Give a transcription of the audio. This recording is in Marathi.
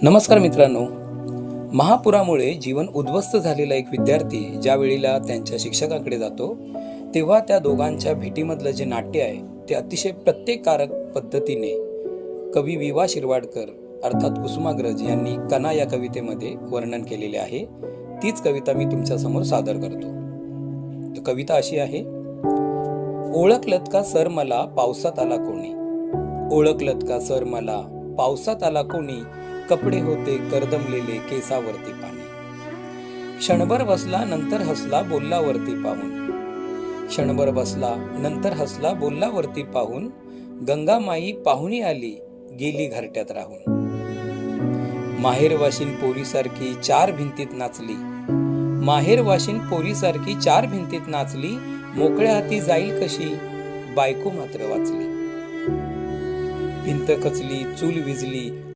नमस्कार मित्रांनो. महापुरामुळे जीवन उद्ध्वस्त झालेला एक विद्यार्थी ज्या वेळेला त्यांच्या शिक्षकाकडे जातो तेव्हा त्या दोघांच्या भेटीमधलं जे नाट्य आहे ते अतिशय प्रत्येककारक पद्धतीने कवी विवा शिरवाडकर अर्थात कुसुमाग्रज यांनी कणा या कवितेमध्ये वर्णन केलेले आहे. तीच कविता मी तुमच्या समोर सादर करतो. तर कविता अशी आहे. ओळखलत का सर मला पावसात आला कोणी, ओळखलत का सर मला पावसात आला कोणी, कपडे होते करदमलेले केसावरती पाणी. क्षणभर बसला नंतर हसला बोलला वरती पाहून, क्षणभर बसला नंतर हसला बोलला वरती पाहून, गंगामाई पाहुणी आली गेली घरट्यात राहून. माहेर वाशिन पोरीसारखी चार भिंतीत नाचली, माहेर वाशिन पोरीसारखी चार भिंतीत नाचली, मोकळ्या हाती जाईल कशी बायको मात्र वाचली. भिंत खचली चूल विजली